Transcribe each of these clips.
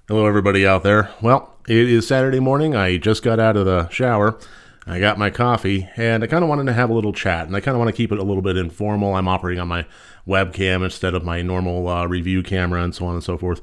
Hello, everybody out there. Well, it is Saturday morning. I just got out of the shower. I got my coffee, and I kind of wanted to have a little chat, and I kind of want to keep it a little bit informal. I'm operating on my webcam instead of my normal review camera and so on and so forth.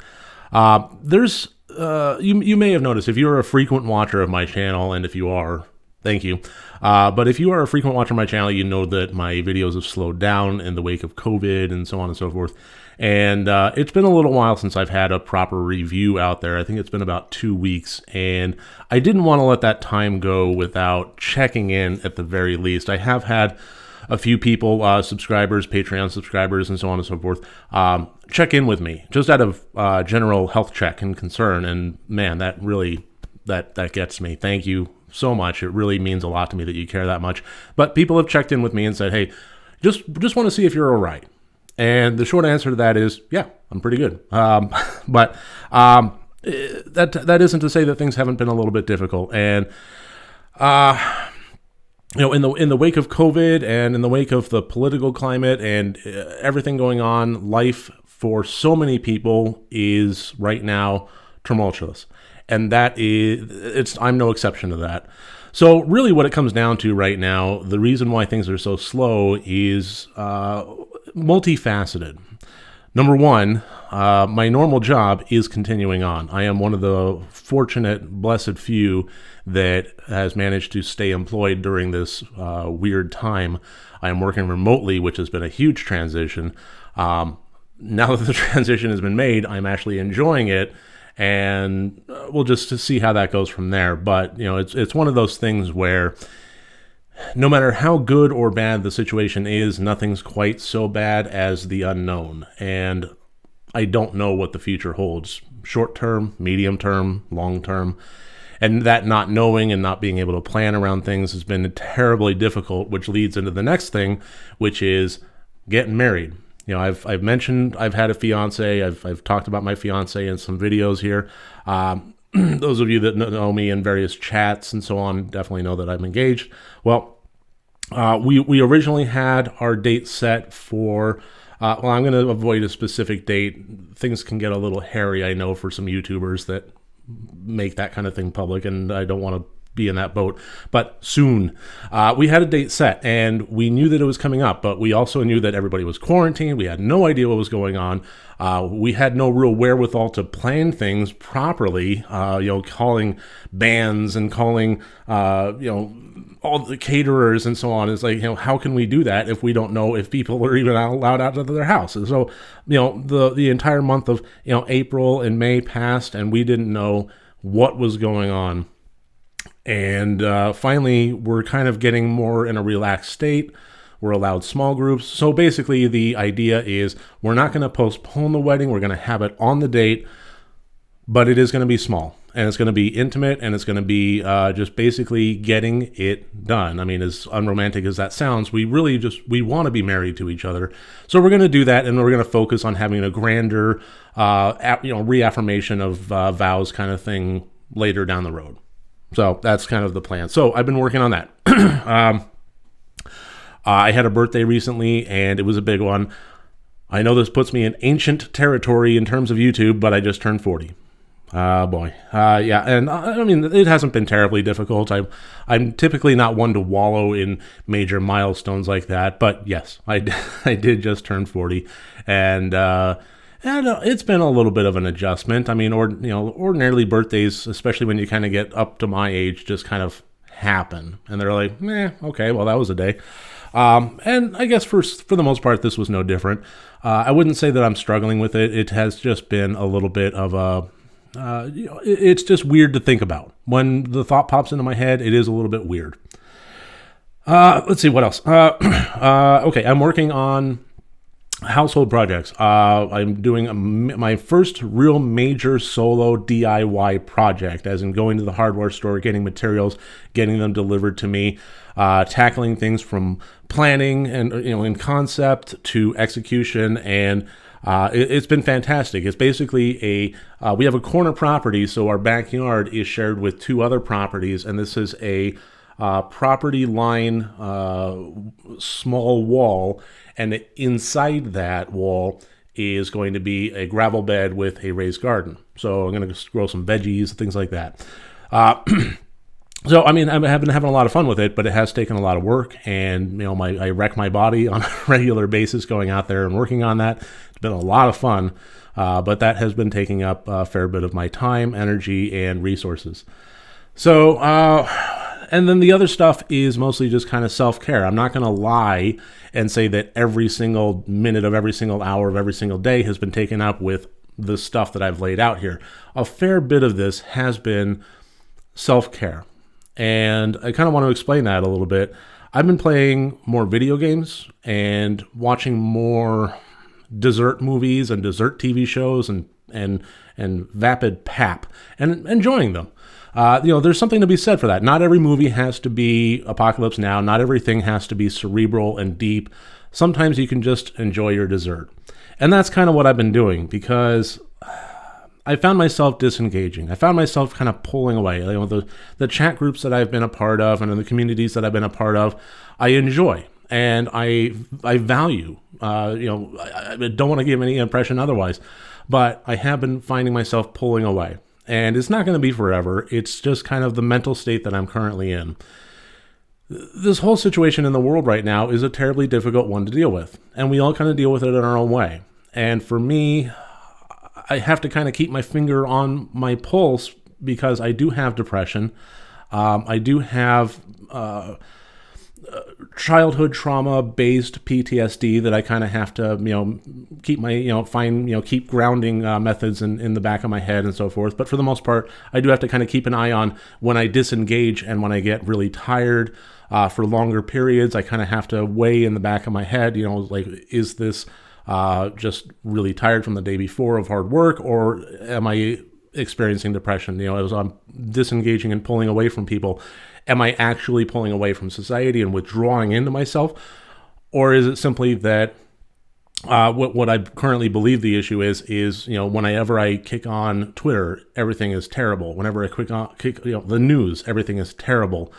You may have noticed, if you're a frequent watcher of my channel, and if you are, thank you. But if you are a frequent watcher of my channel, you know that my videos have slowed down in the wake of COVID and so on and so forth. And it's been a little while since I've had a proper review out there. I think it's been about 2 weeks, and I didn't want to let that time go without checking in at the very least. I have had a few people, subscribers, Patreon subscribers, and so on and so forth, check in with me just out of general health check and concern. And man, that really that gets me. Thank you so much. It really means a lot to me that you care that much. But people have checked in with me and said, "Hey, just want to see if you're all right." And the short answer to that is, yeah, I'm pretty good. But that isn't to say that things haven't been a little bit difficult. And in the wake of COVID and in the wake of the political climate and everything going on, life for so many people is right now tumultuous, and I'm no exception to that. So really, what it comes down to right now, the reason why things are so slow is multifaceted. Number one, my normal job is continuing on. I am one of the fortunate, blessed few that has managed to stay employed during this weird time. I am working remotely, which has been a huge transition. Now that the transition has been made, I'm actually enjoying it, and we'll just see how that goes from there. But it's one of those things where no matter how good or bad the situation is, nothing's quite so bad as the unknown. And I don't know what the future holds, short term, medium term, long term. And that not knowing and not being able to plan around things has been terribly difficult, which leads into the next thing, which is getting married. I've mentioned I've had a fiance. I've talked about my fiance in some videos here. Those of you that know me in various chats and so on definitely know that I'm engaged. Well, we originally had our date set for, I'm going to avoid a specific date. Things can get a little hairy, I know, for some YouTubers that make that kind of thing public, and I don't want to be in that boat. But soon, we had a date set, and we knew that it was coming up, but we also knew that everybody was quarantined. We had no idea what was going on. We had no real wherewithal to plan things properly, calling bands and calling, all the caterers and so on. Is like, how can we do that if we don't know if people are even allowed out of their houses? So, the entire month of, April and May passed, and we didn't know what was going on. And finally, we're kind of getting more in a relaxed state. We're allowed small groups. So basically, the idea is we're not going to postpone the wedding. We're going to have it on the date, but it is going to be small. And it's going to be intimate, and it's going to be just basically getting it done. I mean, as unromantic as that sounds, we want to be married to each other. So we're going to do that, and we're going to focus on having a grander, reaffirmation of vows kind of thing later down the road. So that's kind of the plan. So I've been working on that. I had a birthday recently, and it was a big one. I know this puts me in ancient territory in terms of YouTube, but I just turned 40. Boy. Yeah, and I mean, it hasn't been terribly difficult. I'm typically not one to wallow in major milestones like that, but yes, I did just turn 40, and it's been a little bit of an adjustment. I mean, ordinarily birthdays, especially when you kind of get up to my age, just kind of happen, and they're like, okay, well, that was a day. And I guess for the most part, this was no different. I wouldn't say that I'm struggling with it. It has just been a little bit of a, it's just weird to think about. When the thought pops into my head, it is a little bit weird. Let's see, what else? Okay, I'm working on household projects. I'm doing my first real major solo DIY project, as in going to the hardware store, getting materials, getting them delivered to me, tackling things from planning and in concept to execution, and it's been fantastic. It's basically we have a corner property, so our backyard is shared with two other properties, and this is a property line small wall, and inside that wall is going to be a gravel bed with a raised garden. So I'm going to grow some veggies, things like that. So, I mean, I have been having a lot of fun with it, but it has taken a lot of work, and, I wreck my body on a regular basis going out there and working on that. It's been a lot of fun, but that has been taking up a fair bit of my time, energy, and resources. So, and then the other stuff is mostly just kind of self-care. I'm not going to lie and say that every single minute of every single hour of every single day has been taken up with the stuff that I've laid out here. A fair bit of this has been self-care. And I kind of want to explain that a little bit. I've been playing more video games and watching more dessert movies and dessert TV shows and vapid pap and enjoying them. There's something to be said for that. Not every movie has to be Apocalypse Now. Not everything has to be cerebral and deep. Sometimes you can just enjoy your dessert. And that's kind of what I've been doing, because I found myself disengaging. I found myself kind of pulling away. The chat groups that I've been a part of and in the communities that I've been a part of, I enjoy and I value. I don't want to give any impression otherwise, but I have been finding myself pulling away. And it's not going to be forever. It's just kind of the mental state that I'm currently in. This whole situation in the world right now is a terribly difficult one to deal with, and we all kind of deal with it in our own way. And for me, I have to kind of keep my finger on my pulse, because I do have depression. I do have childhood trauma-based PTSD that I kind of have to, keep grounding methods in the back of my head and so forth. But for the most part, I do have to kind of keep an eye on when I disengage and when I get really tired for longer periods. I kind of have to weigh in the back of my head, is this just really tired from the day before of hard work, or am I experiencing depression? As I'm disengaging and pulling away from people, am I actually pulling away from society and withdrawing into myself? Or is it simply that what I currently believe the issue is whenever I kick on Twitter, everything is terrible. Whenever I kick the news, everything is terrible.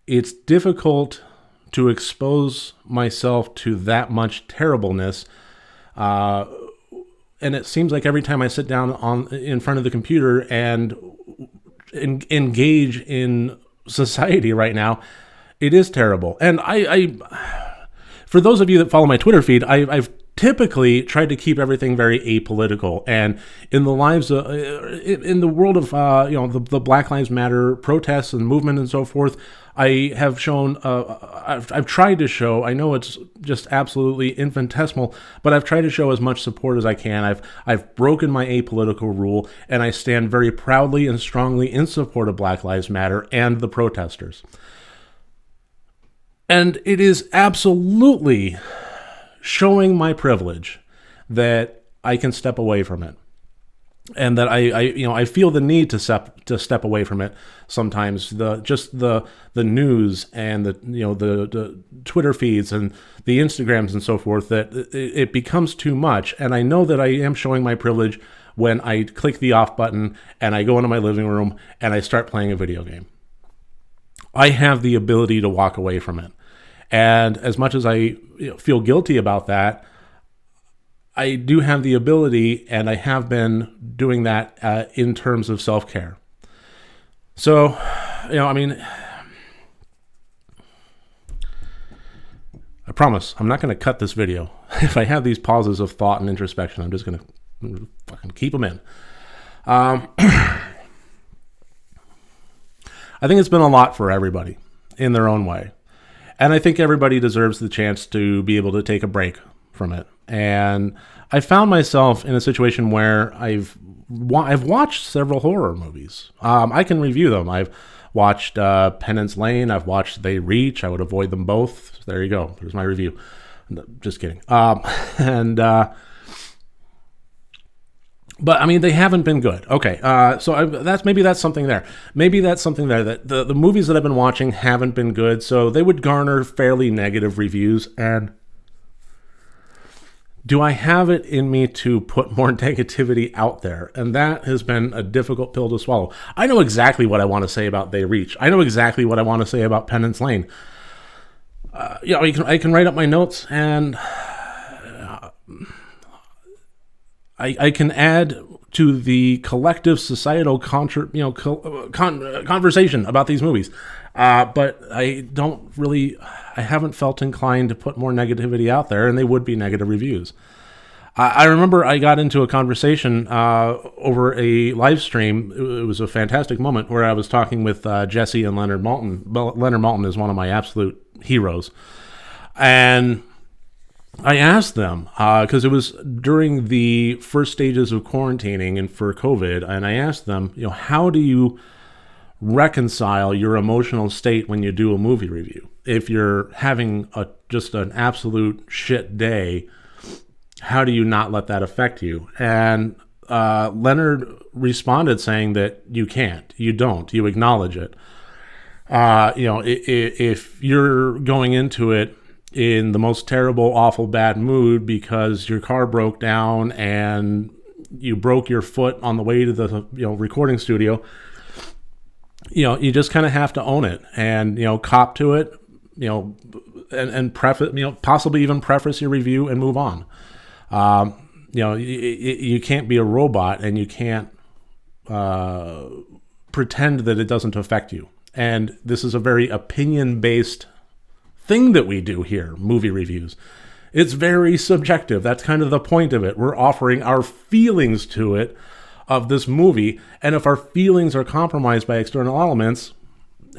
It's difficult to expose myself to that much terribleness, and it seems like every time I sit down in front of the computer and engage in society right now, it is terrible. And I for those of you that follow my Twitter feed, I've typically tried to keep everything very apolitical, and in the lives of, in the world of the Black Lives Matter protests and movement and so forth, I have shown I've tried to show, I know it's just absolutely infinitesimal, but I've tried to show as much support as I can. I've broken my apolitical rule, and I stand very proudly and strongly in support of Black Lives Matter and the protesters. And it is absolutely showing my privilege that I can step away from it, and that I feel the need to step away from it sometimes. The news and the Twitter feeds and the Instagrams and so forth, that it becomes too much. And I know that I am showing my privilege when I click the off button and I go into my living room and I start playing a video game. I have the ability to walk away from it. And as much as I feel guilty about that, I do have the ability, and I have been doing that in terms of self-care. So, I promise I'm not going to cut this video. If I have these pauses of thought and introspection, I'm just going to fucking keep them in. I think it's been a lot for everybody in their own way. And I think everybody deserves the chance to be able to take a break from it. And I found myself in a situation where I've watched several horror movies. I can review them. I've watched Penance Lane. I've watched They Reach. I would avoid them both. There you go. There's my review. Just kidding. But I mean, they haven't been good. Okay, so that's something there. Maybe that's something there, that the movies that I've been watching haven't been good, so they would garner fairly negative reviews. And do I have it in me to put more negativity out there? And that has been a difficult pill to swallow. I know exactly what I want to say about They Reach. I know exactly what I want to say about Penance Lane. I can write up my notes, and I can add to the collective societal conversation about these movies. But I haven't felt inclined to put more negativity out there, and they would be negative reviews. I remember I got into a conversation over a live stream. It was a fantastic moment where I was talking with Jesse and Leonard Maltin. Leonard Maltin is one of my absolute heroes. And I asked them, because it was during the first stages of quarantining and for COVID, and I asked them, how do you reconcile your emotional state when you do a movie review? If you're having just an absolute shit day, how do you not let that affect you? And Leonard responded saying that you can't, you don't, you acknowledge it. If you're going into it in the most terrible, awful, bad mood because your car broke down and you broke your foot on the way to the recording studio, you just kind of have to own it and cop to it, and preface, possibly even preface your review and move on. You can't be a robot, and you can't pretend that it doesn't affect you. And this is a very opinion-based thing that we do here, movie reviews. It's very subjective. That's kind of the point of it. We're offering our feelings to it of this movie, and if our feelings are compromised by external elements,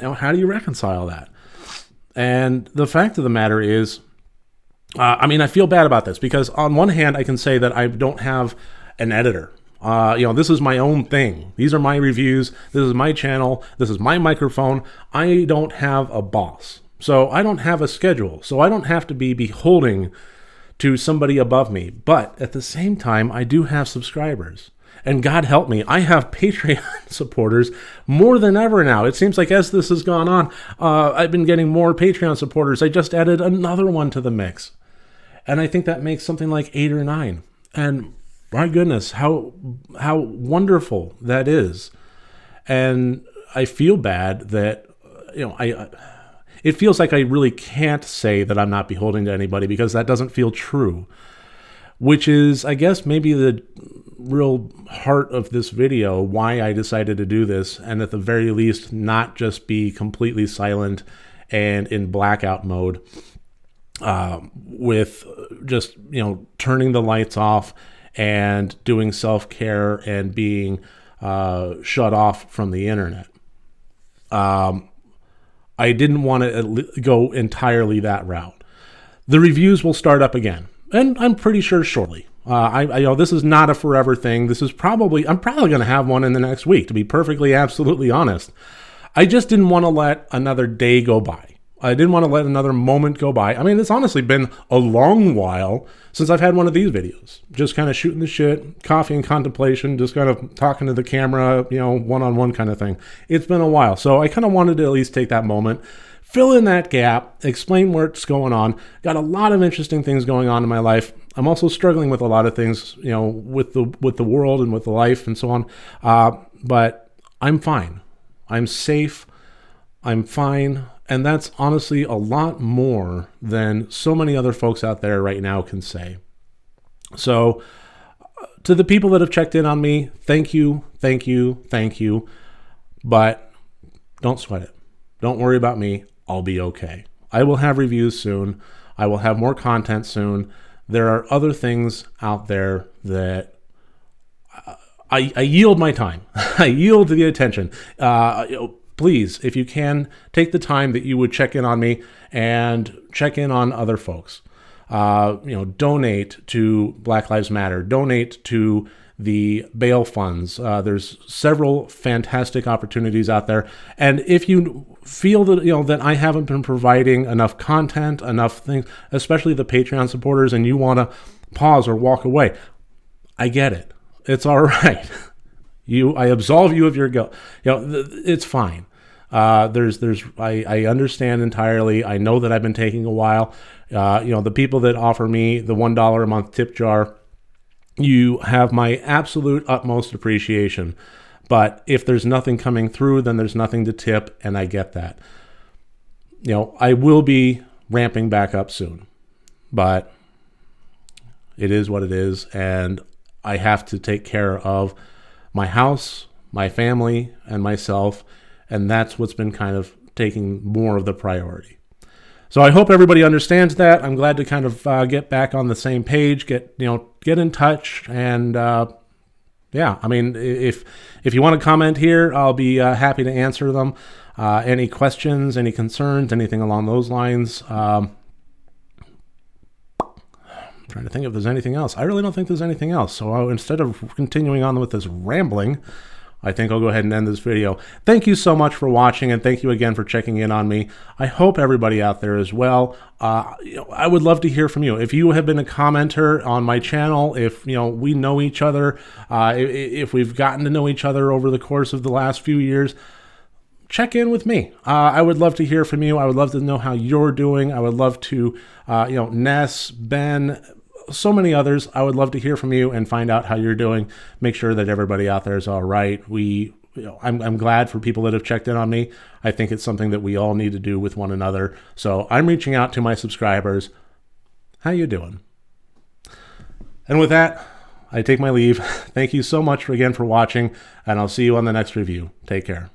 how do you reconcile that? And the fact of the matter is, I feel bad about this because on one hand, I can say that I don't have an editor. This is my own thing. These are my reviews. This is my channel. This is my microphone. I don't have a boss. So I don't have a schedule. So I don't have to be beholden to somebody above me. But at the same time, I do have subscribers. And God help me, I have Patreon supporters more than ever now. It seems like as this has gone on, I've been getting more Patreon supporters. I just added another one to the mix. And I think that makes something like 8 or 9. And my goodness, how wonderful that is. And I feel bad that, it feels like I really can't say that I'm not beholden to anybody because that doesn't feel true. Which is, I guess, maybe the real heart of this video, why I decided to do this, and at the very least, not just be completely silent and in blackout mode, with just, turning the lights off and doing self-care and being shut off from the internet. I didn't want to go entirely that route. The reviews will start up again. And I'm pretty sure shortly. This is not a forever thing. I'm probably going to have one in the next week, to be perfectly, absolutely honest. I just didn't want to let another day go by. I didn't want to let another moment go by. It's honestly been a long while since I've had one of these videos. Just kind of shooting the shit, coffee and contemplation, just kind of talking to the camera, one-on-one kind of thing. It's been a while. So I kind of wanted to at least take that moment, fill in that gap, explain what's going on. Got a lot of interesting things going on in my life. I'm also struggling with a lot of things, with the world and with the life and so on. But I'm fine. I'm safe. I'm fine. And that's honestly a lot more than so many other folks out there right now can say. So to the people that have checked in on me, thank you, thank you, thank you. But don't sweat it. Don't worry about me. I'll be okay. I will have reviews soon. I will have more content soon. There are other things out there that I yield my time. I yield the attention. Please, if you can, take the time that you would check in on me and check in on other folks. Donate to Black Lives Matter. Donate to the bail funds. There's several fantastic opportunities out there. And if you feel that, that I haven't been providing enough content, enough things, especially the Patreon supporters, and you want to pause or walk away, I get it. It's all right. I absolve you of your guilt. It's fine. I understand entirely. I know that I've been taking a while. The people that offer me the $1 a month tip jar, you have my absolute utmost appreciation. But if there's nothing coming through, then there's nothing to tip, and I get that. I will be ramping back up soon. But it is what it is, and I have to take care of my house, my family, and myself, and that's what's been kind of taking more of the priority. So I hope everybody understands that. I'm glad to kind of get back on the same page, get in touch, and yeah, I mean, if you want to comment here, I'll be happy to answer them. Any questions, any concerns, anything along those lines. Trying to think if there's anything else. I really don't think there's anything else. So instead of continuing on with this rambling, I think I'll go ahead and end this video. Thank you so much for watching, and thank you again for checking in on me. I hope everybody out there is well. I would love to hear from you. If you have been a commenter on my channel, if we know each other, if we've gotten to know each other over the course of the last few years, check in with me. I would love to hear from you. I would love to know how you're doing. I would love to, Ness, Ben, so many others. I would love to hear from you and find out how you're doing. Make sure that everybody out there is all right. I'm glad for people that have checked in on me. I think it's something that we all need to do with one another. So I'm reaching out to my subscribers. How you doing? And with that, I take my leave. Thank you so much again for watching, and I'll see you on the next review. Take care.